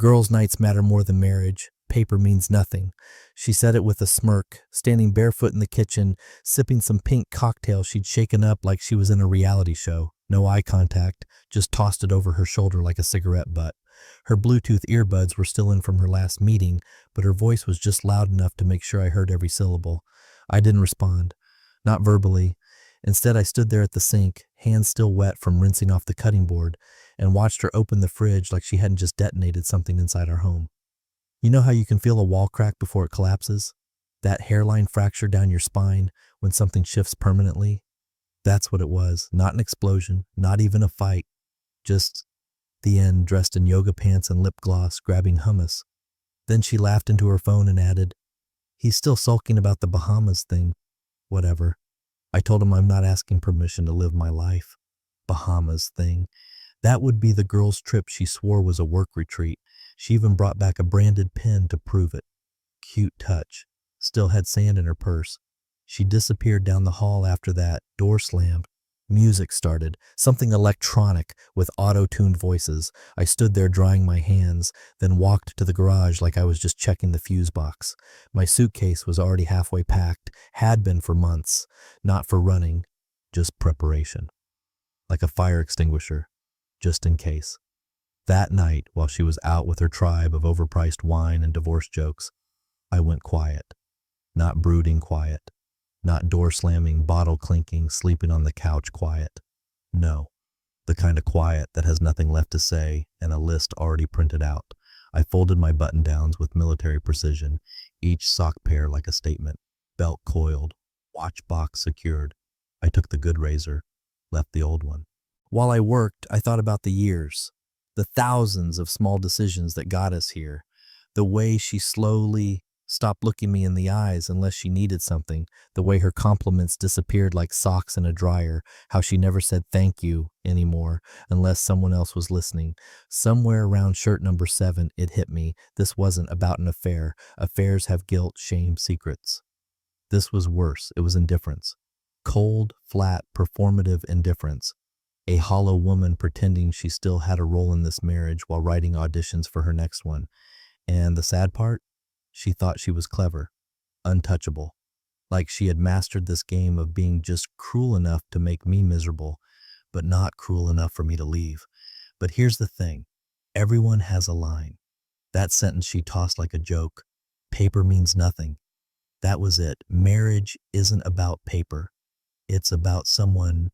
Girls' nights matter more than marriage. Paper means nothing. She said it with a smirk, standing barefoot in the kitchen, sipping some pink cocktail she'd shaken up like she was in a reality show. No eye contact, just tossed it over her shoulder like a cigarette butt. Her Bluetooth earbuds were still in from her last meeting, but her voice was just loud enough to make sure I heard every syllable. I didn't respond. Not verbally. Instead, I stood there at the sink, hands still wet from rinsing off the cutting board, and watched her open the fridge like she hadn't just detonated something inside our home. You know how you can feel a wall crack before it collapses? That hairline fracture down your spine when something shifts permanently? That's what it was. Not an explosion, not even a fight. Just the end, dressed in yoga pants and lip gloss, grabbing hummus. Then she laughed into her phone and added, "He's still sulking about the Bahamas thing." Whatever. I told him I'm not asking permission to live my life. Bahamas thing. That would be the girls' trip she swore was a work retreat. She even brought back a branded pen to prove it. Cute touch. Still had sand in her purse. She disappeared down the hall after that. Door slammed. Music started. Something electronic with auto-tuned voices. I stood there drying my hands, then walked to the garage like I was just checking the fuse box. My suitcase was already halfway packed. Had been for months. Not for running. Just preparation. Like a fire extinguisher. Just in case. That night, while she was out with her tribe of overpriced wine and divorce jokes, I went quiet. Not brooding quiet. Not door slamming, bottle clinking, sleeping on the couch quiet. No. The kind of quiet that has nothing left to say and a list already printed out. I folded my button-downs with military precision, each sock pair like a statement. Belt coiled. Watch box secured. I took the good razor. Left the old one. While I worked, I thought about the years. The thousands of small decisions that got us here. The way she slowly stopped looking me in the eyes unless she needed something. The way her compliments disappeared like socks in a dryer. How she never said thank you anymore unless someone else was listening. Somewhere around shirt number 7, it hit me. This wasn't about an affair. Affairs have guilt, shame, secrets. This was worse. It was indifference. Cold, flat, performative indifference. A hollow woman pretending she still had a role in this marriage while writing auditions for her next one. And the sad part? She thought she was clever, untouchable, like she had mastered this game of being just cruel enough to make me miserable, but not cruel enough for me to leave. But here's the thing. Everyone has a line. That sentence she tossed like a joke. Paper means nothing. That was it. Marriage isn't about paper. It's about someone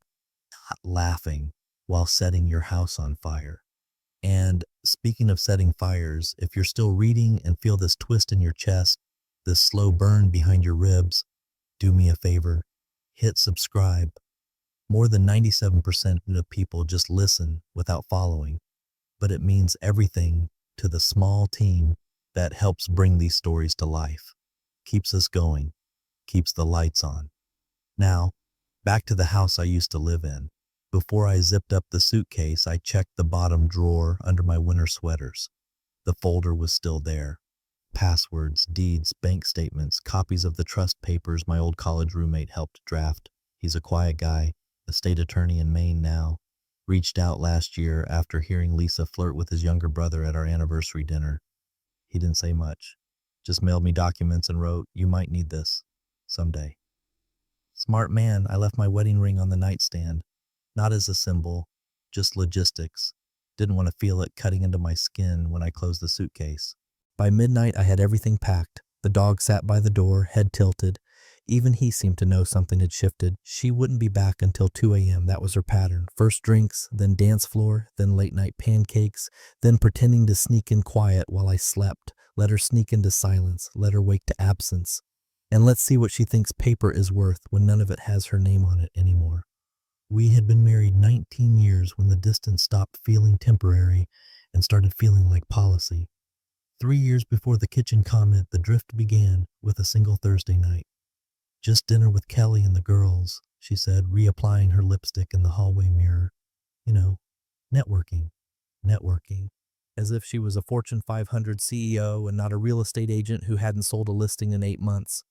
not laughing while setting your house on fire. And speaking of setting fires, if you're still reading and feel this twist in your chest, this slow burn behind your ribs, do me a favor, hit subscribe. More than 97% of people just listen without following, but it means everything to the small team that helps bring these stories to life, keeps us going, keeps the lights on. Now, back to the house I used to live in. Before I zipped up the suitcase, I checked the bottom drawer under my winter sweaters. The folder was still there. Passwords, deeds, bank statements, copies of the trust papers my old college roommate helped draft. He's a quiet guy, a state attorney in Maine now. Reached out last year after hearing Lisa flirt with his younger brother at our anniversary dinner. He didn't say much. Just mailed me documents and wrote, "You might need this. Someday." Smart man, I left my wedding ring on the nightstand. Not as a symbol, just logistics. Didn't want to feel it cutting into my skin when I closed the suitcase. By midnight, I had everything packed. The dog sat by the door, head tilted. Even he seemed to know something had shifted. She wouldn't be back until 2 a.m. That was her pattern. First drinks, then dance floor, then late night pancakes, then pretending to sneak in quiet while I slept. Let her sneak into silence. Let her wake to absence. And let's see what she thinks paper is worth when none of it has her name on it anymore. We had been married 19 years when the distance stopped feeling temporary and started feeling like policy. 3 years before the kitchen comment, the drift began with a single Thursday night. "Just dinner with Kelly and the girls," she said, reapplying her lipstick in the hallway mirror. You know, networking. As if she was a Fortune 500 CEO and not a real estate agent who hadn't sold a listing in 8 months.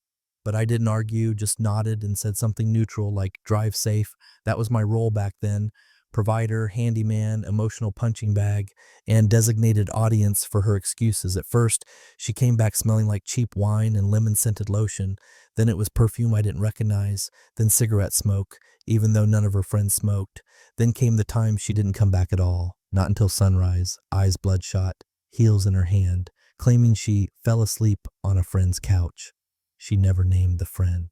But I didn't argue, just nodded and said something neutral like drive safe. That was my role back then. provider, handyman, emotional punching bag, and designated audience for her excuses. At first, she came back smelling like cheap wine and lemon-scented lotion. Then it was perfume I didn't recognize. Then cigarette smoke, even though none of her friends smoked. Then came the time she didn't come back at all. Not until sunrise, eyes bloodshot, heels in her hand, claiming she fell asleep on a friend's couch. She never named the friend.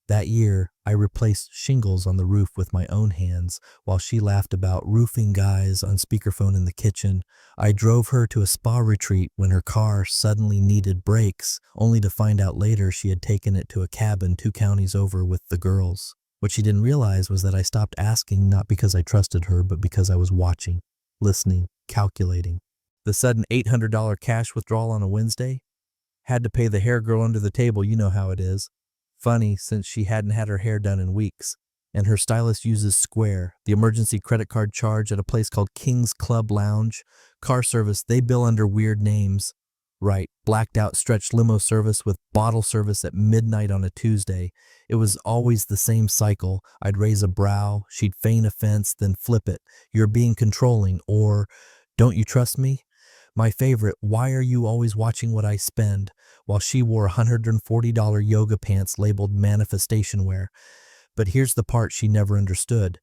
That year, I replaced shingles on the roof with my own hands while she laughed about roofing guys on speakerphone in the kitchen. I drove her to a spa retreat when her car suddenly needed brakes, only to find out later she had taken it to a cabin 2 counties over with the girls. What she didn't realize was that I stopped asking not because I trusted her, but because I was watching, listening, calculating. The sudden $800 cash withdrawal on a Wednesday? Had to pay the hair girl under the table, you know how it is. Funny, since she hadn't had her hair done in weeks. And her stylist uses Square, the emergency credit card charge at a place called King's Club Lounge. Car service, they bill under weird names. Right, blacked out stretch limo service with bottle service at midnight on a Tuesday. It was always the same cycle. I'd raise a brow, she'd feign offense, then flip it. You're being controlling, or don't you trust me? My favorite, why are you always watching what I spend? While she wore $140 yoga pants labeled manifestation wear. But here's the part she never understood.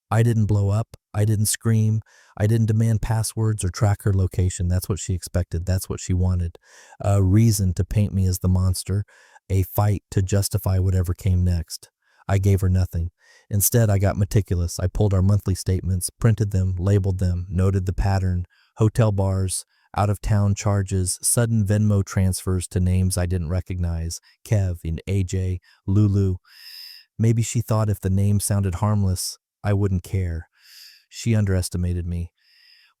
I didn't blow up. I didn't scream. I didn't demand passwords or track her location. That's what she expected. That's what she wanted. A reason to paint me as the monster. A fight to justify whatever came next. I gave her nothing. Instead, I got meticulous. I pulled our monthly statements, printed them, labeled them, noted the pattern. Hotel bars, out-of-town charges, sudden Venmo transfers to names I didn't recognize. Kev and AJ, Lulu. Maybe she thought if the name sounded harmless, I wouldn't care. She underestimated me.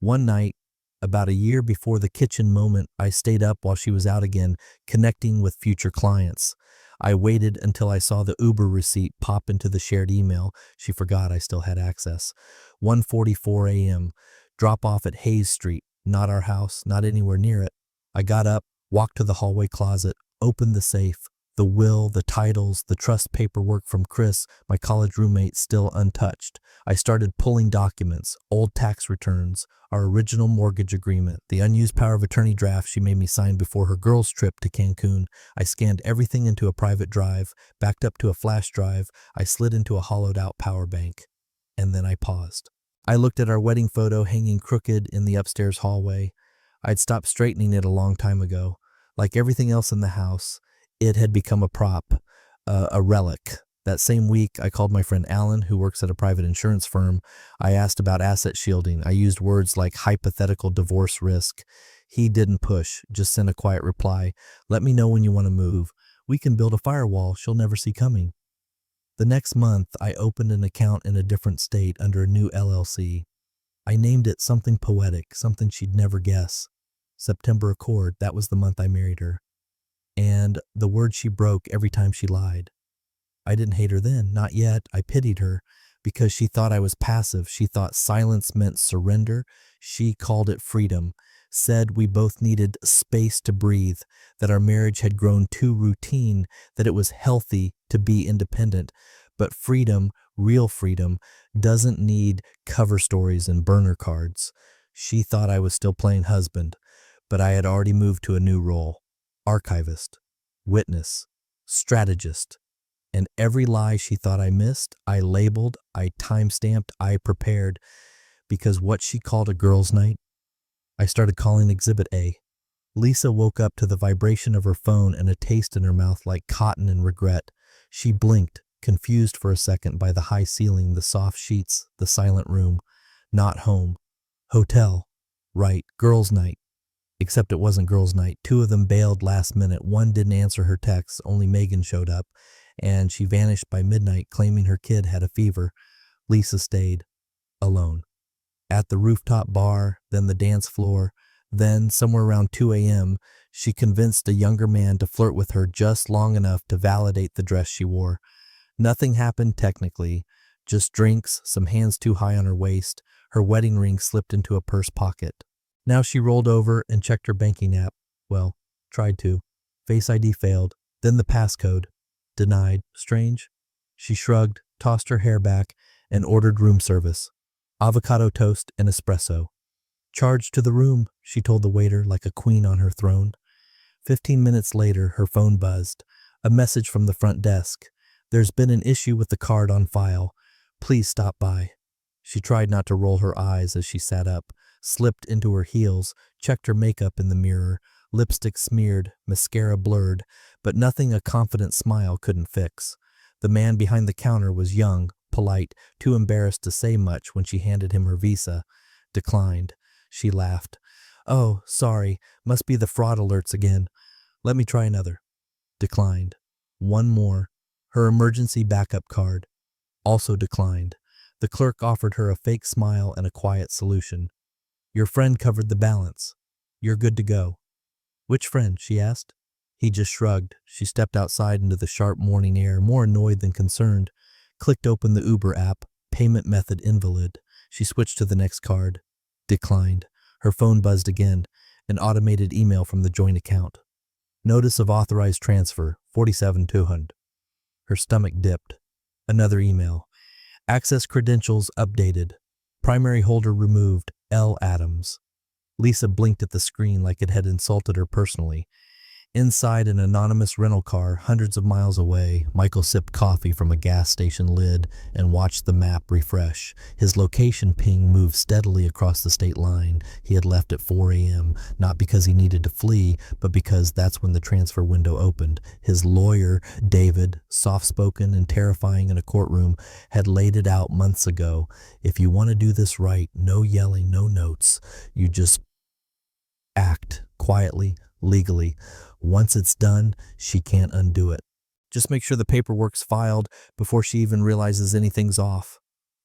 One night, about a year before the kitchen moment, I stayed up while she was out again, connecting with future clients. I waited until I saw the Uber receipt pop into the shared email. She forgot I still had access. 1:44 a.m. Drop off at Hayes Street. Not our house, not anywhere near it. I got up, walked to the hallway closet, opened the safe. The will, the titles, the trust paperwork from Chris, my college roommate, still untouched. I started pulling documents, old tax returns, our original mortgage agreement, the unused power of attorney draft she made me sign before her girls' trip to Cancun. I scanned everything into a private drive, backed up to a flash drive. I slid into a hollowed-out power bank. And then I paused. I looked at our wedding photo hanging crooked in the upstairs hallway. I'd stopped straightening it a long time ago. Like everything else in the house, it had become a prop, a relic. That same week, I called my friend Alan, who works at a private insurance firm. I asked about asset shielding. I used words like hypothetical divorce risk. He didn't push, just sent a quiet reply. Let me know when you want to move. We can build a firewall she'll never see coming. The next month, I opened an account in a different state under a new LLC. I named it something poetic, something she'd never guess. September Accord, that was the month I married her. And the word she broke every time she lied. I didn't hate her then, not yet. I pitied her because she thought I was passive. She thought silence meant surrender. She called it freedom, said we both needed space to breathe, that our marriage had grown too routine, that it was healthy to be independent. But freedom, real freedom, doesn't need cover stories and burner cards. She thought I was still playing husband, but I had already moved to a new role. Archivist, witness, strategist. And every lie she thought I missed, I labeled, I time-stamped, I prepared. Because what she called a girls' night, I started calling Exhibit A. Lisa woke up to the vibration of her phone and a taste in her mouth like cotton and regret. She blinked, confused for a second by the high ceiling, the soft sheets, the silent room. Not home. Hotel. Right, girls' night. Except it wasn't girls' night. 2 of them bailed last minute. One didn't answer her texts. Only Megan showed up. And she vanished by midnight, claiming her kid had a fever. Lisa stayed. Alone. At the rooftop bar, then the dance floor. Then, somewhere around 2 a.m., she convinced a younger man to flirt with her just long enough to validate the dress she wore. Nothing happened technically. Just drinks, some hands too high on her waist. Her wedding ring slipped into a purse pocket. Now she rolled over and checked her banking app. Well, tried to. Face ID failed. Then the passcode. Denied. Strange. She shrugged, tossed her hair back, and ordered room service. Avocado toast and espresso. Charge to the room, she told the waiter like a queen on her throne. 15 minutes later, her phone buzzed. A message from the front desk. There's been an issue with the card on file. Please stop by. She tried not to roll her eyes as she sat up, slipped into her heels, checked her makeup in the mirror, lipstick smeared, mascara blurred, but nothing a confident smile couldn't fix. The man behind the counter was young, polite, too embarrassed to say much when she handed him her visa. Declined. She laughed. Oh, sorry, must be the fraud alerts again. Let me try another. Declined. One more. Her emergency backup card. Also declined. The clerk offered her a fake smile and a quiet solution. Your friend covered the balance. You're good to go. Which friend? She asked. He just shrugged. She stepped outside into the sharp morning air, more annoyed than concerned. Clicked open the Uber app. Payment method invalid. She switched to the next card. Declined. Her phone buzzed again. An automated email from the joint account. Notice of authorized transfer, 47,200. Her stomach dipped. Another email. Access credentials updated. Primary holder removed, L. Adams. Lisa blinked at the screen like it had insulted her personally. Inside an anonymous rental car hundreds of miles away, Michael sipped coffee from a gas station lid and watched the map refresh. His location ping moved steadily across the state line. He had left at 4 a.m., not because he needed to flee, but because that's when the transfer window opened. His lawyer, David, soft-spoken and terrifying in a courtroom, had laid it out months ago. If you want to do this right, no yelling, no notes. You just act quietly, legally. Once it's done, she can't undo it. Just make sure the paperwork's filed before she even realizes anything's off.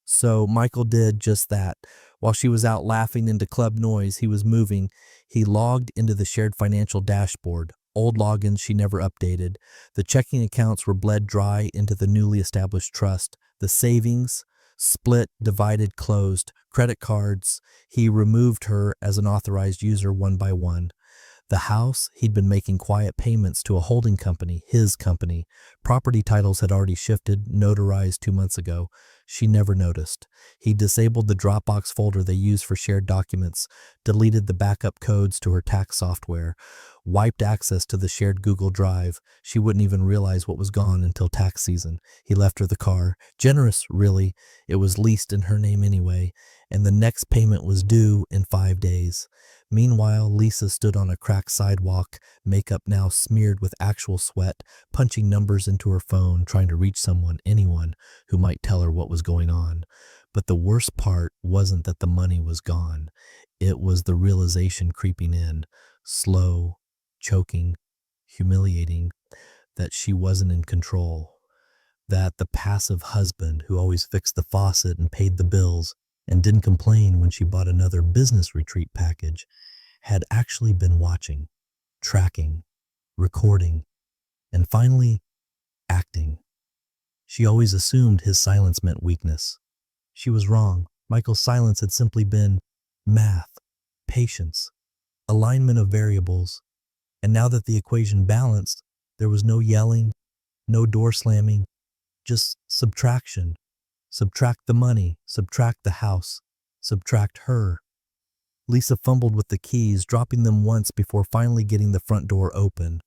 So Michael did just that. While she was out laughing into club noise he was moving, he logged into the shared financial dashboard. Old logins she never updated. The checking accounts were bled dry into the newly established trust. The savings, split, divided, closed. Credit cards, he removed her as an authorized user one by one. The house, he'd been making quiet payments to a holding company, his company. Property titles had already shifted, notarized 2 months ago. She never noticed. He disabled the Dropbox folder they used for shared documents, deleted the backup codes to her tax software, wiped access to the shared Google Drive. She wouldn't even realize what was gone until tax season. He left her the car. Generous, really. It was leased in her name anyway, and the next payment was due in 5 days. Meanwhile, Lisa stood on a cracked sidewalk, makeup now smeared with actual sweat, punching numbers into her phone, trying to reach someone, anyone, who might tell her what was going on. But the worst part wasn't that the money was gone. It was the realization creeping in, slow, choking, humiliating, that she wasn't in control. That the passive husband who always fixed the faucet and paid the bills and didn't complain when she bought another business retreat package had actually been watching, tracking, recording, and finally, acting. She always assumed his silence meant weakness. She was wrong. Michael's silence had simply been math, patience, alignment of variables. And now that the equation balanced, there was no yelling, no door slamming, just subtraction. Subtract the money, subtract the house, subtract her. Lisa fumbled with the keys, dropping them once before finally getting the front door open.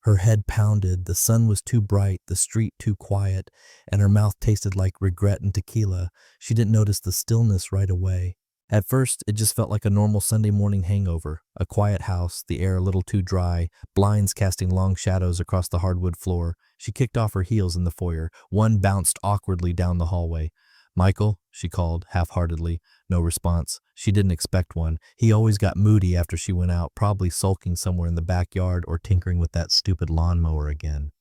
Her head pounded, the sun was too bright, the street too quiet, and her mouth tasted like regret and tequila. She didn't notice the stillness right away. At first, it just felt like a normal Sunday morning hangover. A quiet house, the air a little too dry, blinds casting long shadows across the hardwood floor. She kicked off her heels in the foyer. One bounced awkwardly down the hallway. Michael, she called, half-heartedly. No response. She didn't expect one. He always got moody after she went out, probably sulking somewhere in the backyard or tinkering with that stupid lawnmower again.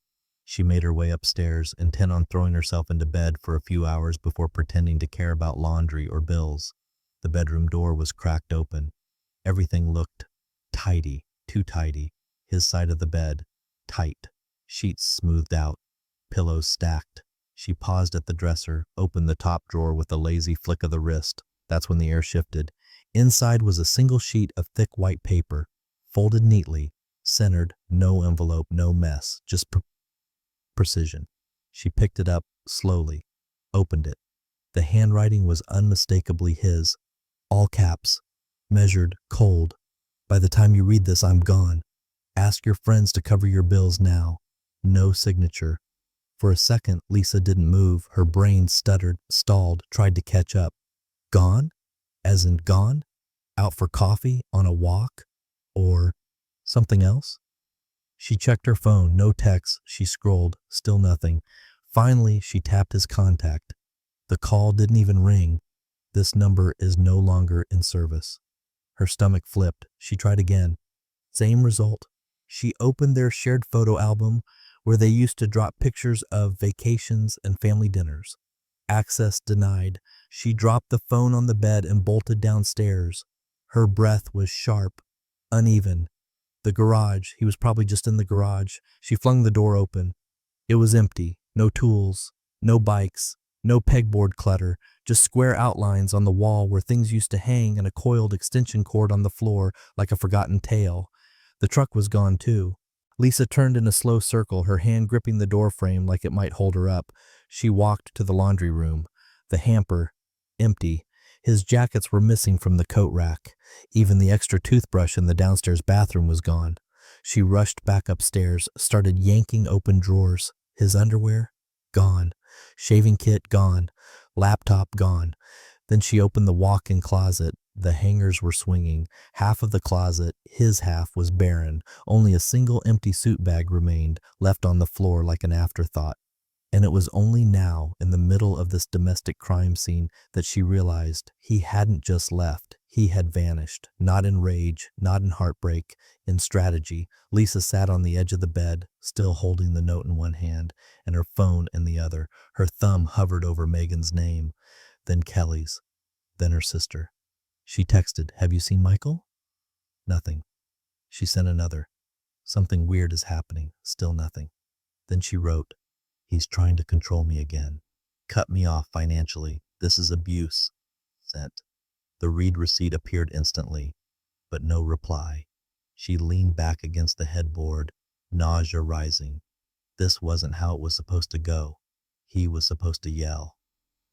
She made her way upstairs, intent on throwing herself into bed for a few hours before pretending to care about laundry or bills. The bedroom door was cracked open. Everything looked tidy, too tidy. His side of the bed, tight. Sheets smoothed out. Pillows stacked. She paused at the dresser, opened the top drawer with a lazy flick of the wrist. That's when the air shifted. Inside was a single sheet of thick white paper, folded neatly, centered, no envelope, no mess, just precision. She picked it up slowly, opened it. The handwriting was unmistakably his. All caps. Measured, cold. By the time you read this, I'm gone. Ask your friends to cover your bills now. No signature. For a second, Lisa didn't move. Her brain stuttered, stalled, tried to catch up. Gone? As in gone? Out for coffee? On a walk? Or something else? She checked her phone. No text. She scrolled. Still nothing. Finally, she tapped his contact. The call didn't even ring. This number is no longer in service. Her stomach flipped. She tried again. Same result. She opened their shared photo album where they used to drop pictures of vacations and family dinners. Access denied. She dropped the phone on the bed and bolted downstairs. Her breath was sharp, uneven. The garage. He was probably just in the garage. She flung the door open. It was empty. No tools. No bikes. No pegboard clutter. Just square outlines on the wall where things used to hang and a coiled extension cord on the floor like a forgotten tale. The truck was gone too. Lisa turned in a slow circle, her hand gripping the door frame like it might hold her up. She walked to the laundry room. The hamper, empty. His jackets were missing from the coat rack. Even the extra toothbrush in the downstairs bathroom was gone. She rushed back upstairs, started yanking open drawers. His underwear? Gone. Shaving kit? Gone. Laptop? Gone. Then she opened the walk-in closet. The hangers were swinging. Half of the closet, his half, was barren. Only a single empty suit bag remained, left on the floor like an afterthought. And it was only now, in the middle of this domestic crime scene, that she realized he hadn't just left. He had vanished. Not in rage, not in heartbreak, in strategy. Lisa sat on the edge of the bed, still holding the note in one hand, and her phone in the other. Her thumb hovered over Megan's name, then Kelly's, then her sister. She texted, "Have you seen Michael?" Nothing. She sent another. "Something weird is happening." Still nothing. Then she wrote, "He's trying to control me again. Cut me off financially. This is abuse." Sent. The read receipt appeared instantly, but no reply. She leaned back against the headboard, nausea rising. This wasn't how it was supposed to go. He was supposed to yell,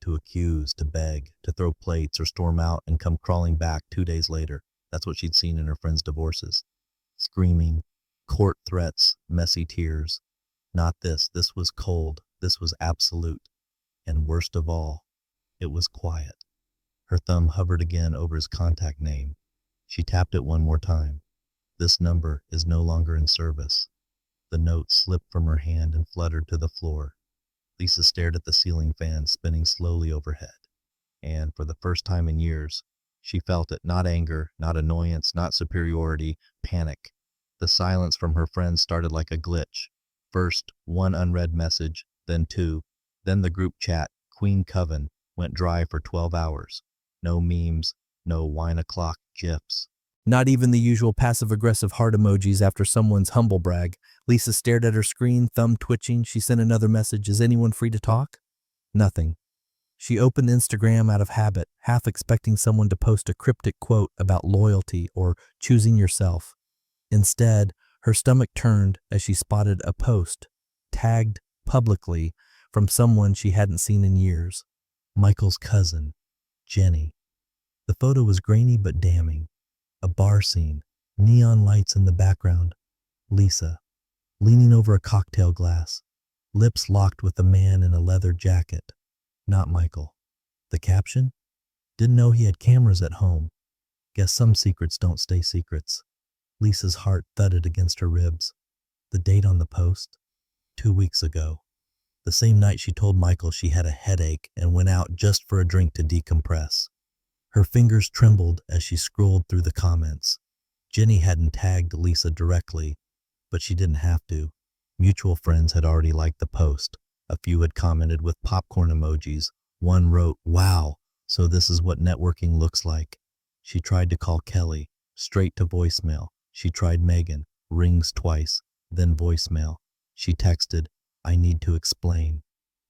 to accuse, to beg, to throw plates or storm out and come crawling back 2 days later. That's what she'd seen in her friends' divorces. Screaming, court threats, messy tears. Not this. This was cold. This was absolute. And worst of all, it was quiet. Her thumb hovered again over his contact name. She tapped it one more time. This number is no longer in service. The note slipped from her hand and fluttered to the floor. Lisa stared at the ceiling fan spinning slowly overhead. And for the first time in years, she felt it. Not anger, not annoyance, not superiority, panic. The silence from her friends started like a glitch. First, one unread message, then two. Then the group chat, Queen Coven, went dry for 12 hours. No memes, no wine o'clock gifs. Not even the usual passive-aggressive heart emojis after someone's humble brag. Lisa stared at her screen, thumb twitching. She sent another message, "Is anyone free to talk?" Nothing. She opened Instagram out of habit, half expecting someone to post a cryptic quote about loyalty or choosing yourself. Instead, her stomach turned as she spotted a post, tagged publicly, from someone she hadn't seen in years. Michael's cousin, Jenny. The photo was grainy but damning. A bar scene, neon lights in the background. Lisa, leaning over a cocktail glass, lips locked with a man in a leather jacket. Not Michael. The caption? "Didn't know he had cameras at home. Guess some secrets don't stay secrets." Lisa's heart thudded against her ribs. The date on the post? 2 weeks ago. The same night she told Michael she had a headache and went out just for a drink to decompress. Her fingers trembled as she scrolled through the comments. Jenny hadn't tagged Lisa directly, but she didn't have to. Mutual friends had already liked the post. A few had commented with popcorn emojis. One wrote, "Wow, so this is what networking looks like." She tried to call Kelly, straight to voicemail. She tried Megan, rings twice, then voicemail. She texted, "I need to explain.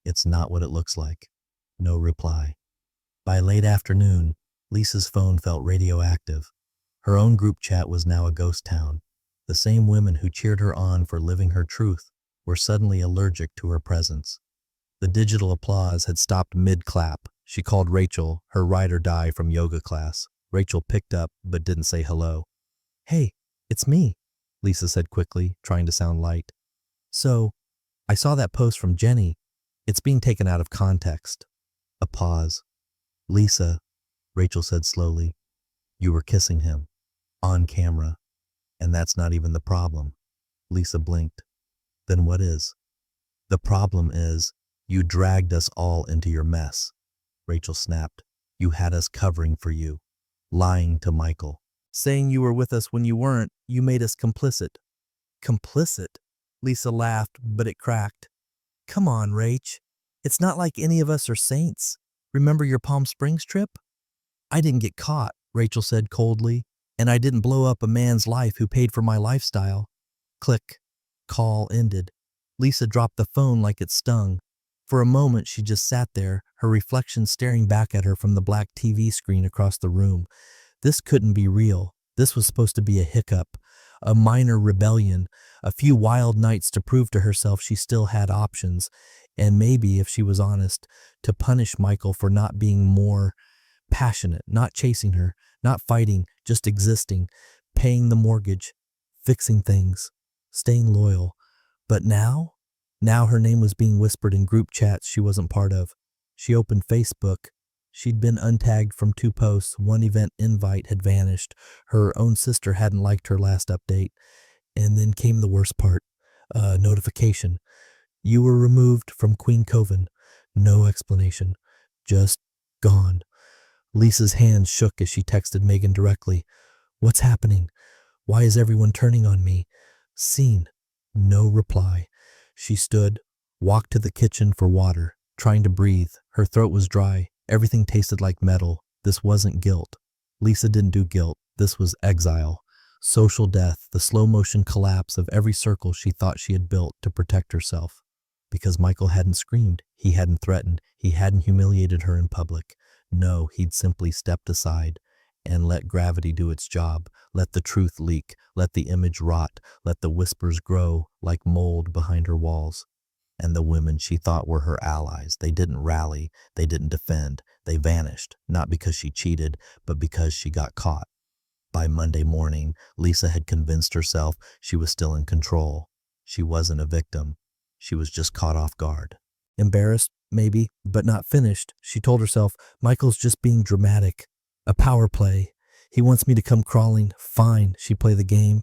It's not what it looks like." No reply. By late afternoon, Lisa's phone felt radioactive. Her own group chat was now a ghost town. The same women who cheered her on for living her truth were suddenly allergic to her presence. The digital applause had stopped mid-clap. She called Rachel, her ride or die from yoga class. Rachel picked up but didn't say hello. Hey, it's me, Lisa said quickly, trying to sound light. So, I saw that post from Jenny. It's being taken out of context. A pause. Lisa, Rachel said slowly, you were kissing him. On camera. And that's not even the problem. Lisa blinked. Then what is? The problem is, you dragged us all into your mess. Rachel snapped. You had us covering for you. Lying to Michael. Saying you were with us when you weren't, you made us complicit. Complicit? Lisa laughed, but it cracked. Come on, Rach. It's not like any of us are saints. Remember your Palm Springs trip? I didn't get caught, Rachel said coldly, and I didn't blow up a man's life who paid for my lifestyle. Click. Call ended. Lisa dropped the phone like it stung. For a moment, she just sat there, her reflection staring back at her from the black TV screen across the room. This couldn't be real. This was supposed to be a hiccup, a minor rebellion, a few wild nights to prove to herself she still had options, and maybe, if she was honest, to punish Michael for not being more passionate, not chasing her, not fighting, just existing, paying the mortgage, fixing things, staying loyal. But now her name was being whispered in group chats she wasn't part of. She opened Facebook. She'd been untagged from 2 posts. One event invite had vanished. Her own sister hadn't liked her last update. And then came the worst part. Notification. You were removed from Queen Coven. No explanation. Just gone. Lisa's hands shook as she texted Megan directly. What's happening? Why is everyone turning on me? Seen. No reply. She stood, walked to the kitchen for water, trying to breathe. Her throat was dry. Everything tasted like metal. This wasn't guilt. Lisa didn't do guilt. This was exile. Social death, the slow-motion collapse of every circle she thought she had built to protect herself. Because Michael hadn't screamed. He hadn't threatened. He hadn't humiliated her in public. No, he'd simply stepped aside and let gravity do its job. Let the truth leak. Let the image rot. Let the whispers grow like mold behind her walls. And the women she thought were her allies, they didn't rally, they didn't defend, they vanished, not because she cheated, but because she got caught. By Monday morning, Lisa had convinced herself she was still in control. She wasn't a victim. She was just caught off guard. Embarrassed, maybe, but not finished, she told herself, Michael's just being dramatic. A power play. He wants me to come crawling. Fine, she play the game.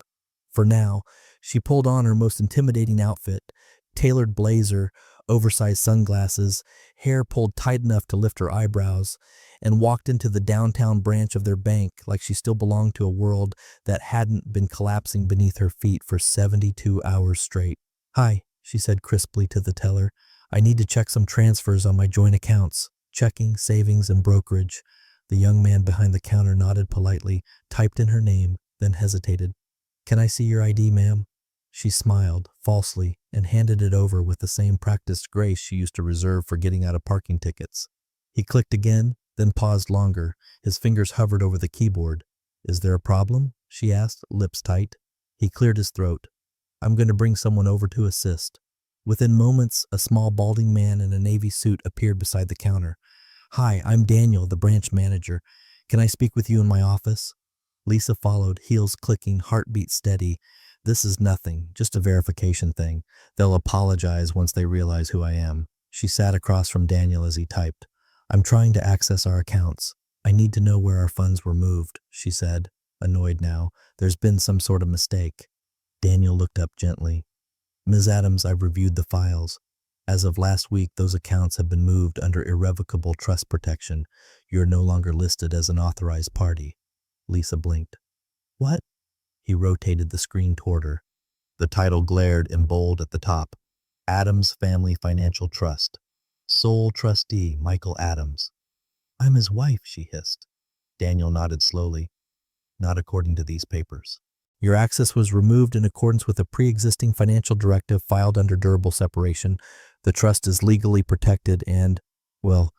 For now, she pulled on her most intimidating outfit. Tailored blazer, oversized sunglasses, hair pulled tight enough to lift her eyebrows, and walked into the downtown branch of their bank like she still belonged to a world that hadn't been collapsing beneath her feet for 72 hours straight. Hi, she said crisply to the teller. I need to check some transfers on my joint accounts, checking, savings, and brokerage. The young man behind the counter nodded politely, typed in her name, then hesitated. Can I see your ID, ma'am? She smiled, falsely, and handed it over with the same practiced grace she used to reserve for getting out of parking tickets. He clicked again, then paused longer. His fingers hovered over the keyboard. Is there a problem? She asked, lips tight. He cleared his throat. I'm going to bring someone over to assist. Within moments, a small balding man in a navy suit appeared beside the counter. Hi, I'm Daniel, the branch manager. Can I speak with you in my office? Lisa followed, heels clicking, heartbeat steady. This is nothing, just a verification thing. They'll apologize once they realize who I am. She sat across from Daniel as he typed. I'm trying to access our accounts. I need to know where our funds were moved, she said, annoyed now. There's been some sort of mistake. Daniel looked up gently. Ms. Adams, I've reviewed the files. As of last week, those accounts have been moved under irrevocable trust protection. You're no longer listed as an authorized party. Lisa blinked. What? He rotated the screen toward her. The title glared in bold at the top. Adams Family Financial Trust. Sole trustee, Michael Adams. I'm his wife, she hissed. Daniel nodded slowly. Not according to these papers. Your access was removed in accordance with a pre-existing financial directive filed under durable separation. The trust is legally protected and, well,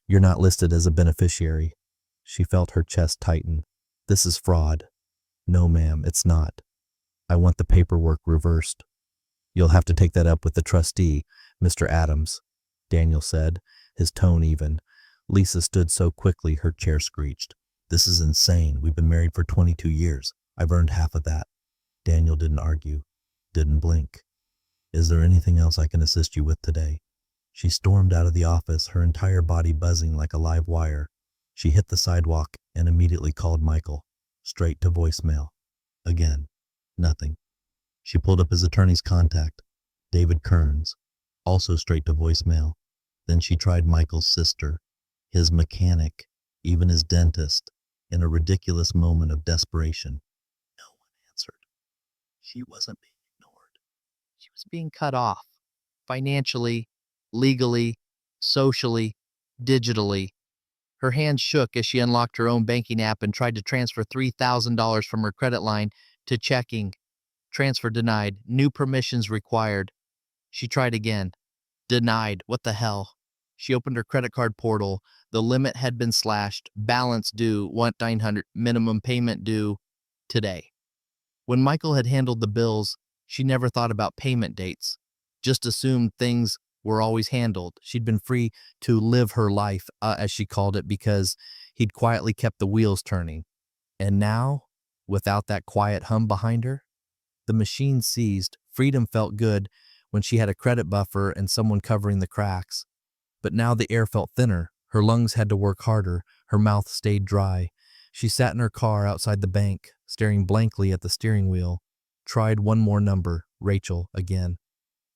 you're not listed as a beneficiary. She felt her chest tighten. This is fraud. No, ma'am, it's not. I want the paperwork reversed. You'll have to take that up with the trustee, Mr. Adams, Daniel said, his tone even. Lisa stood so quickly her chair screeched. This is insane. We've been married for 22 years. I've earned half of that. Daniel didn't argue, didn't blink. Is there anything else I can assist you with today? She stormed out of the office, her entire body buzzing like a live wire. She hit the sidewalk and immediately called Michael, straight to voicemail. Again, nothing. She pulled up his attorney's contact, David Kearns, also straight to voicemail. Then she tried Michael's sister, his mechanic, even his dentist, in a ridiculous moment of desperation. No one answered. She wasn't being ignored. She was being cut off. Financially, legally, socially, digitally. Her hands shook as she unlocked her own banking app and tried to transfer $3,000 from her credit line to checking. Transfer denied. New permissions required. She tried again. Denied. What the hell? She opened her credit card portal. The limit had been slashed. Balance due, $1,900. Minimum payment due today. When Michael had handled the bills, she never thought about payment dates. Just assumed things were always handled. She'd been free to live her life, as she called it, because he'd quietly kept the wheels turning. And now, without that quiet hum behind her, the machine ceased. Freedom felt good when she had a credit buffer and someone covering the cracks. But now the air felt thinner. Her lungs had to work harder. Her mouth stayed dry. She sat in her car outside the bank, staring blankly at the steering wheel. Tried one more number, Rachel, again.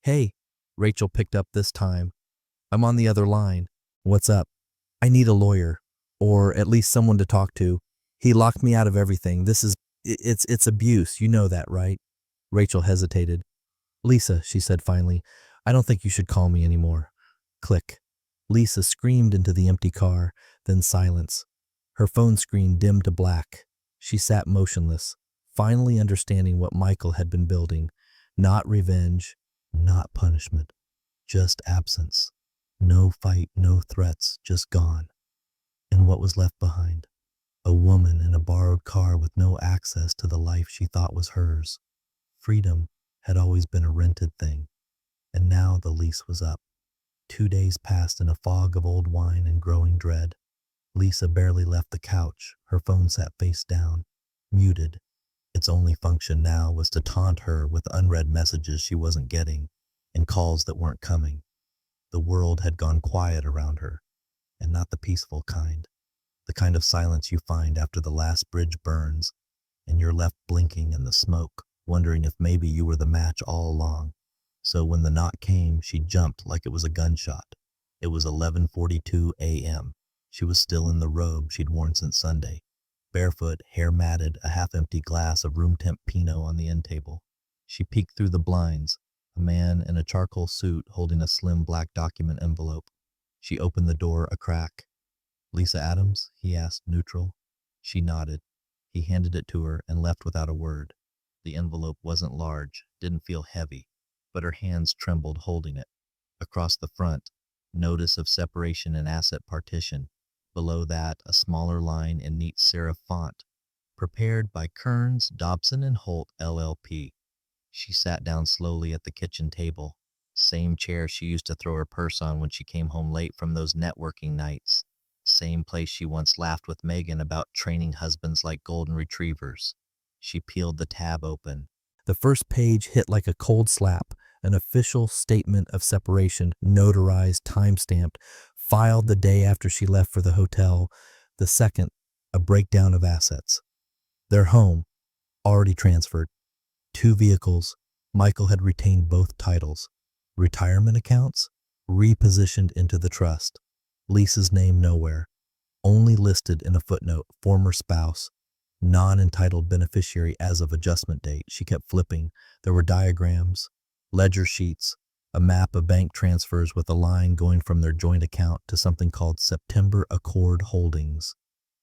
Hey, Rachel picked up this time. I'm on the other line. What's up? I need a lawyer, or at least someone to talk to. He locked me out of everything. It's abuse. You know that, right? Rachel hesitated. Lisa, she said finally, I don't think you should call me anymore. Click. Lisa screamed into the empty car, then silence. Her phone screen dimmed to black. She sat motionless, finally understanding what Michael had been building. Not revenge, not punishment, just absence. No fight, no threats, just gone. And what was left behind? A woman in a borrowed car with no access to the life she thought was hers. Freedom had always been a rented thing, and now the lease was up. 2 days passed in a fog of old wine and growing dread. Lisa barely left the couch. Her phone sat face down, muted. Its only function now was to taunt her with unread messages she wasn't getting and calls that weren't coming. The world had gone quiet around her, and not the peaceful kind. The kind of silence you find after the last bridge burns, and you're left blinking in the smoke, wondering if maybe you were the match all along. So when the knock came, she jumped like it was a gunshot. It was 11:42 a.m. She was still in the robe she'd worn since Sunday. Barefoot, hair matted, a half-empty glass of room-temp Pinot on the end table. She peeked through the blinds, a man in a charcoal suit holding a slim black document envelope. She opened the door a crack. Lisa Adams? He asked, neutral. She nodded. He handed it to her and left without a word. The envelope wasn't large, didn't feel heavy, but her hands trembled holding it. Across the front, notice of separation and asset partition. Below that, a smaller line in neat serif font. Prepared by Kearns, Dobson and Holt, LLP. She sat down slowly at the kitchen table. Same chair she used to throw her purse on when she came home late from those networking nights. Same place she once laughed with Megan about training husbands like golden retrievers. She peeled the tab open. The first page hit like a cold slap, an official statement of separation, notarized, time-stamped, filed the day after she left for the hotel. The second, a breakdown of assets. Their home, already transferred. 2 vehicles, Michael had retained both titles. Retirement accounts, repositioned into the trust. Lisa's name nowhere, only listed in a footnote, former spouse, non-entitled beneficiary as of adjustment date. She kept flipping. There were diagrams, ledger sheets, a map of bank transfers with a line going from their joint account to something called September Accord Holdings.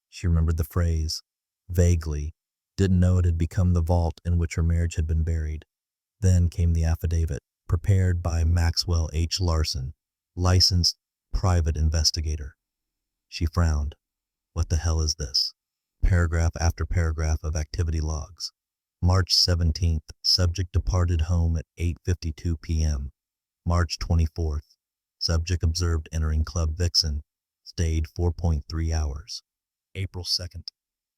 She remembered the phrase, vaguely, didn't know it had become the vault in which her marriage had been buried. Then came the affidavit, prepared by Maxwell H. Larson, licensed private investigator. She frowned. What the hell is this? Paragraph after paragraph of activity logs. March 17th, subject departed home at 8:52 p.m. March 24th, subject observed entering Club Vixen. Stayed 4.3 hours. April 2nd.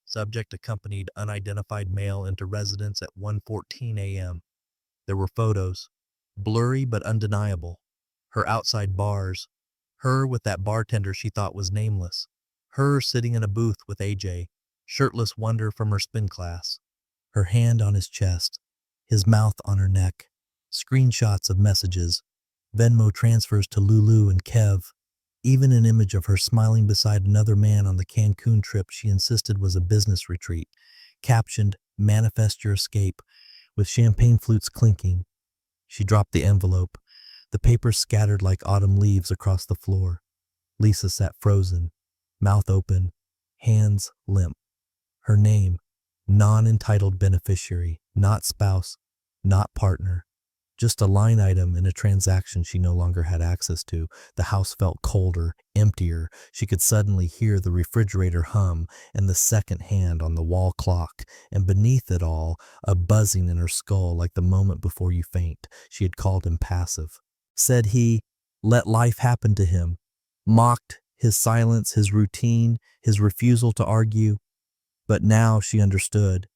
Subject accompanied unidentified male into residence at 1:14 a.m. There were photos, blurry but undeniable. Her outside bars, her with that bartender she thought was nameless, her sitting in a booth with AJ, shirtless wonder from her spin class, her hand on his chest, his mouth on her neck, screenshots of messages, Venmo transfers to Lulu and Kev, even an image of her smiling beside another man on the Cancun trip she insisted was a business retreat, captioned, "Manifest your escape," with champagne flutes clinking. She dropped the envelope. The paper scattered like autumn leaves across the floor. Lisa sat frozen, mouth open, hands limp. Her name, non-entitled beneficiary, not spouse, not partner. Just a line item in a transaction she no longer had access to. The house felt colder, emptier. She could suddenly hear the refrigerator hum and the second hand on the wall clock, and beneath it all, a buzzing in her skull like the moment before you faint. She had called him passive. Said he let life happen to him. Mocked his silence, his routine, his refusal to argue. But now she understood.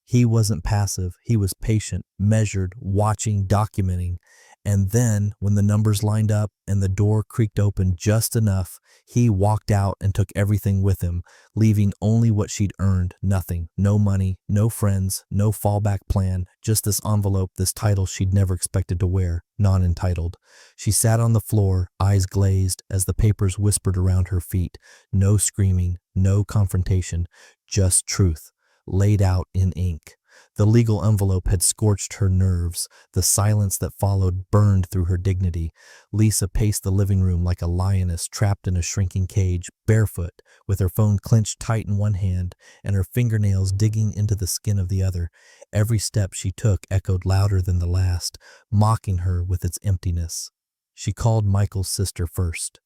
He wasn't passive. He was patient, measured, watching, documenting. And then, when the numbers lined up and the door creaked open just enough, he walked out and took everything with him, leaving only what she'd earned, nothing. No money, no friends, no fallback plan, just this envelope, this title she'd never expected to wear, non-entitled. She sat on the floor, eyes glazed, as the papers whispered around her feet. No screaming, no confrontation, just truth, laid out in ink. The legal envelope had scorched her nerves. The silence that followed burned through her dignity. Lisa paced the living room like a lioness trapped in a shrinking cage, barefoot, with her phone clenched tight in one hand and her fingernails digging into the skin of the other. Every step she took echoed louder than the last, mocking her with its emptiness. She called Michael's sister first,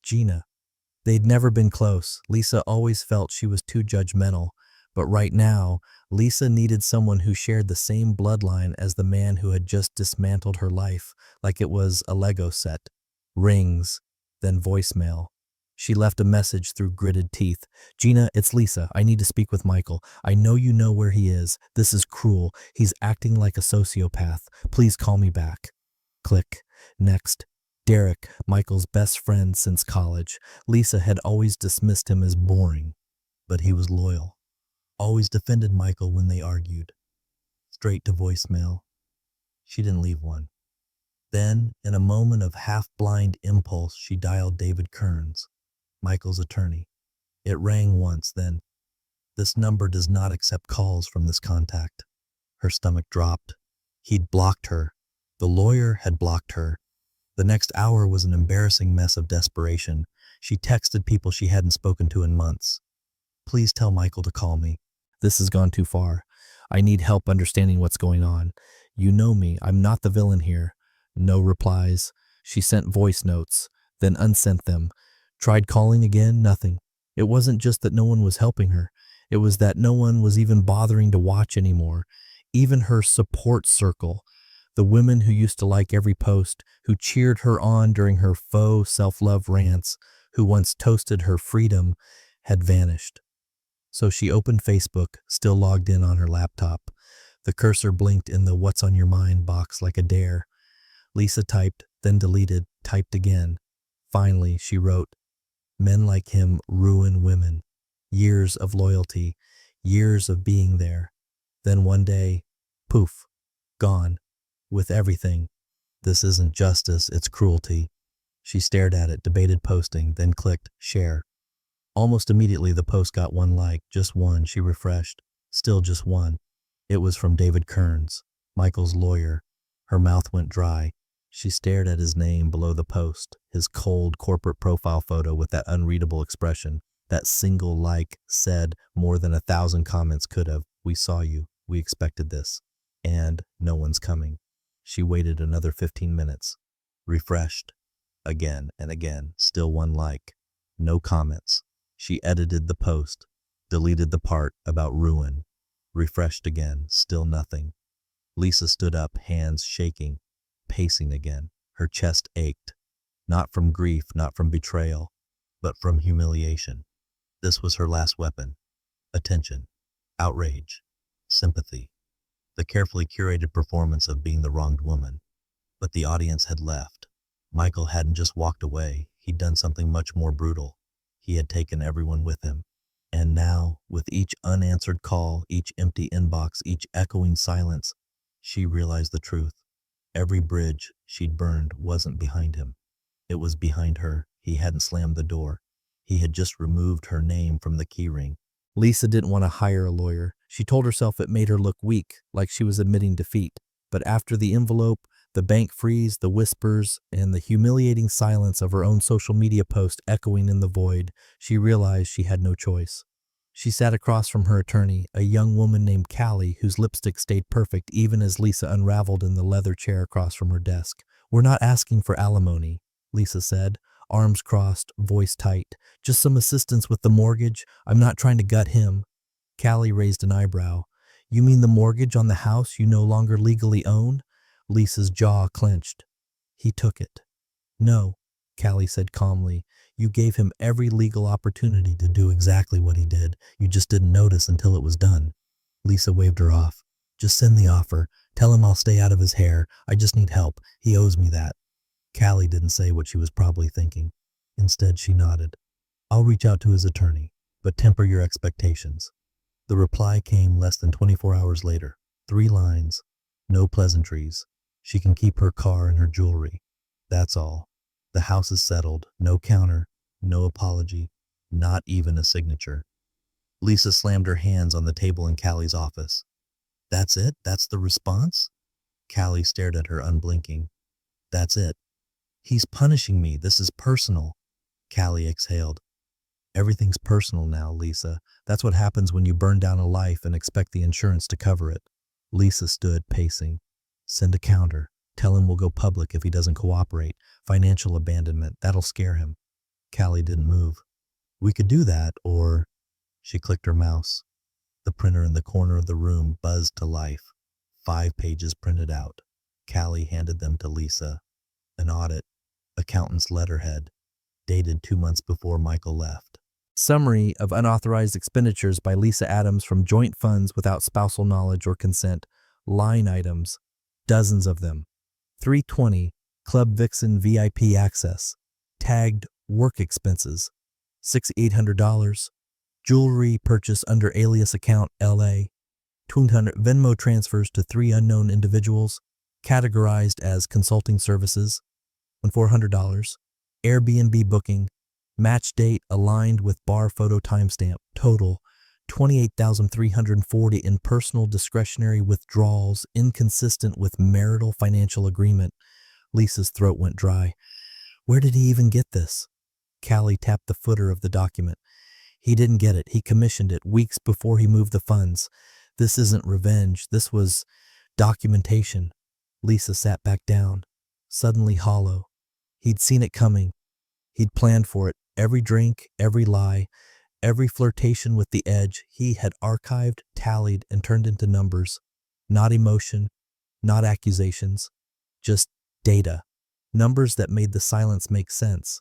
Gina. They'd never been close. Lisa always felt she was too judgmental. But right now, Lisa needed someone who shared the same bloodline as the man who had just dismantled her life, like it was a Lego set. Rings, then voicemail. She left a message through gritted teeth. Gina, it's Lisa. I need to speak with Michael. I know you know where he is. This is cruel. He's acting like a sociopath. Please call me back. Click. Next. Derek, Michael's best friend since college. Lisa had always dismissed him as boring, but he was loyal. Always defended Michael when they argued. Straight to voicemail. She didn't leave one. Then, in a moment of half-blind impulse, she dialed David Kearns, Michael's attorney. It rang once, then, "This number does not accept calls from this contact." Her stomach dropped. He'd blocked her. The lawyer had blocked her. The next hour was an embarrassing mess of desperation. She texted people she hadn't spoken to in months. "Please tell Michael to call me. This has gone too far. I need help understanding what's going on. You know me. I'm not the villain here." No replies. She sent voice notes, then unsent them. Tried calling again, nothing. It wasn't just that no one was helping her. It was that no one was even bothering to watch anymore. Even her support circle, the women who used to like every post, who cheered her on during her faux self-love rants, who once toasted her freedom, had vanished. So she opened Facebook, still logged in on her laptop. The cursor blinked in the "What's on your mind" box like a dare. Lisa typed, then deleted, typed again. Finally, she wrote, "Men like him ruin women. Years of loyalty, years of being there. Then one day, poof, gone, with everything. This isn't justice, it's cruelty." She stared at it, debated posting, then clicked share. Almost immediately, the post got one like, just one. She refreshed. Still just one. It was from David Kearns, Michael's lawyer. Her mouth went dry. She stared at his name below the post, his cold corporate profile photo with that unreadable expression. That single like said more than 1,000 comments could have. "We saw you. We expected this. And no one's coming." She waited another 15 minutes. Refreshed. Again and again. Still one like. No comments. She edited the post, deleted the part about ruin. Refreshed again. Still nothing. Lisa stood up, hands shaking, pacing again. Her chest ached. Not from grief, not from betrayal. but from humiliation. This was her last weapon. Attention, outrage, sympathy, the carefully curated performance of being the wronged woman. But the audience had left. Michael hadn't just walked away, he'd done something much more brutal. He had taken everyone with him. And now, with each unanswered call, each empty inbox, each echoing silence, she realized the truth. Every bridge she'd burned wasn't behind him. It was behind her. He hadn't slammed the door. He had just removed her name from the keyring. Lisa didn't want to hire a lawyer. She told herself it made her look weak, like she was admitting defeat. But after the envelope, the bank freeze, the whispers, and the humiliating silence of her own social media post echoing in the void, she realized she had no choice. She sat across from her attorney, a young woman named Callie, whose lipstick stayed perfect even as Lisa unraveled in the leather chair across from her desk. "We're not asking for alimony," Lisa said, arms crossed, voice tight. "Just some assistance with the mortgage. I'm not trying to gut him." Callie raised an eyebrow. "You mean the mortgage on the house you no longer legally own?" Lisa's jaw clenched. "He took it." "No," Callie said calmly. "You gave him every legal opportunity to do exactly what he did. You just didn't notice until it was done." Lisa waved her off. "Just send the offer. Tell him I'll stay out of his hair. I just need help. He owes me that." Callie didn't say what she was probably thinking. Instead, she nodded. "I'll reach out to his attorney, but temper your expectations." The reply came less than 24 hours later. 3 lines. No pleasantries. She can keep her car and her jewelry. That's all. The house is settled. No counter. No apology. Not even a signature. Lisa slammed her hands on the table in Callie's office. "That's it? That's the response?" Callie stared at her unblinking. "That's it. He's punishing me. This is personal." Callie exhaled. "Everything's personal now, Lisa. That's what happens when you burn down a life and expect the insurance to cover it." Lisa stood, pacing. "Send a counter. Tell him we'll go public if he doesn't cooperate. Financial abandonment. That'll scare him." Callie didn't move. "We could do that, or—" She clicked her mouse. The printer in the corner of the room buzzed to life. 5 pages printed out. Callie handed them to Lisa. An audit. Accountant's letterhead. Dated 2 months before Michael left. Summary of unauthorized expenditures by Lisa Adams from joint funds without spousal knowledge or consent. Line items. Dozens of them. 320. Club Vixen VIP access. Tagged work expenses. $6,800. Jewelry purchase under alias account LA. 200 Venmo transfers to 3 unknown individuals. Categorized as consulting services. $400. Airbnb booking. Match date aligned with bar photo timestamp. Total $28,340 in personal discretionary withdrawals inconsistent with marital financial agreement. Lisa's throat went dry. Where did he even get this? Callie tapped the footer of the document. He didn't get it. He commissioned it weeks before he moved the funds. This isn't revenge. This was documentation. Lisa sat back down, suddenly hollow. He'd seen it coming. He'd planned for it. Every drink, every lie, every flirtation with the edge, he had archived, tallied, and turned into numbers. Not emotion, not accusations, just data. Numbers that made the silence make sense.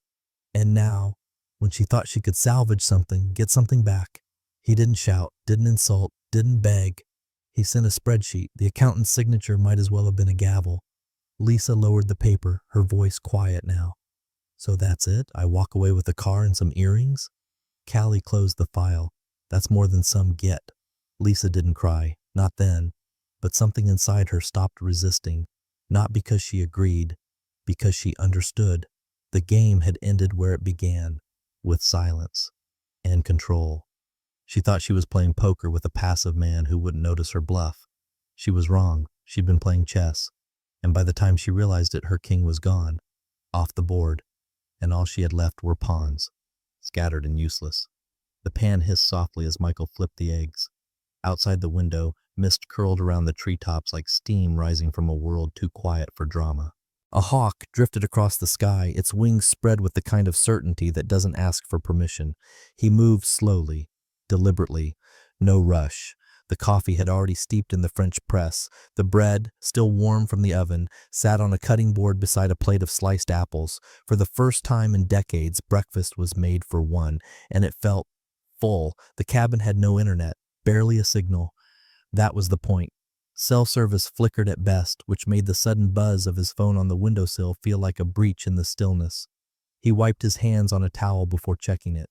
And now, when she thought she could salvage something, get something back, he didn't shout, didn't insult, didn't beg. He sent a spreadsheet. The accountant's signature might as well have been a gavel. Lisa lowered the paper, her voice quiet now. So that's it? I walk away with a car and some earrings? Callie closed the file. That's more than some get. Lisa didn't cry, not then, but something inside her stopped resisting, not because she agreed, because she understood. The game had ended where it began, with silence and control. She thought she was playing poker with a passive man who wouldn't notice her bluff. She was wrong. She'd been playing chess, and by the time she realized it, her king was gone, off the board, and all she had left were pawns, scattered and useless. The pan hissed softly as Michael flipped the eggs. Outside the window, mist curled around the treetops like steam rising from a world too quiet for drama. A hawk drifted across the sky, its wings spread with the kind of certainty that doesn't ask for permission. He moved slowly, deliberately, no rush. The coffee had already steeped in the French press. The bread, still warm from the oven, sat on a cutting board beside a plate of sliced apples. For the first time in decades, breakfast was made for one, and it felt full. The cabin had no internet, barely a signal. That was the point. Cell service flickered at best, which made the sudden buzz of his phone on the windowsill feel like a breach in the stillness. He wiped his hands on a towel before checking it.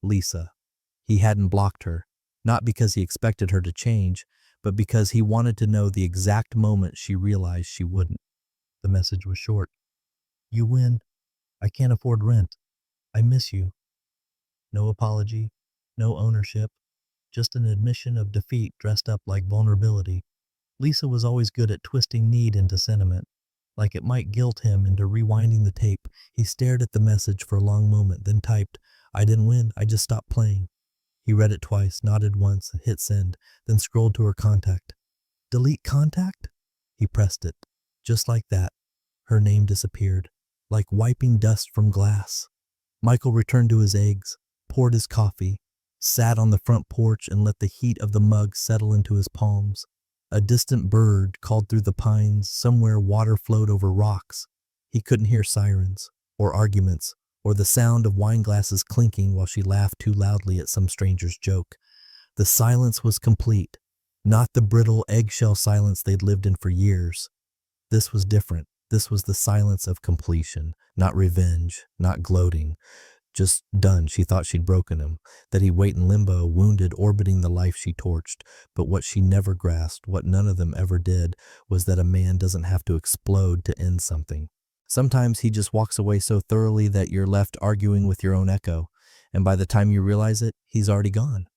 Lisa. He hadn't blocked her, not because he expected her to change, but because he wanted to know the exact moment she realized she wouldn't. The message was short. You win. I can't afford rent. I miss you. No apology, no ownership, just an admission of defeat dressed up like vulnerability. Lisa was always good at twisting need into sentiment, like it might guilt him into rewinding the tape. He stared at the message for a long moment, then typed, I didn't win, I just stopped playing. He read it twice, nodded once, hit send, then scrolled to her contact. Delete contact? He pressed it. Just like that, her name disappeared, like wiping dust from glass. Michael returned to his eggs, poured his coffee, sat on the front porch and let the heat of the mug settle into his palms. A distant bird called through the pines. Somewhere water flowed over rocks. He couldn't hear sirens, or arguments, or the sound of wine glasses clinking while she laughed too loudly at some stranger's joke. The silence was complete, not the brittle eggshell silence they'd lived in for years. This was different. This was the silence of completion, not revenge, not gloating. Just done. She thought she'd broken him, that he'd wait in limbo, wounded, orbiting the life she torched. But what she never grasped, what none of them ever did, was that a man doesn't have to explode to end something. Sometimes he just walks away so thoroughly that you're left arguing with your own echo, and by the time you realize it, he's already gone.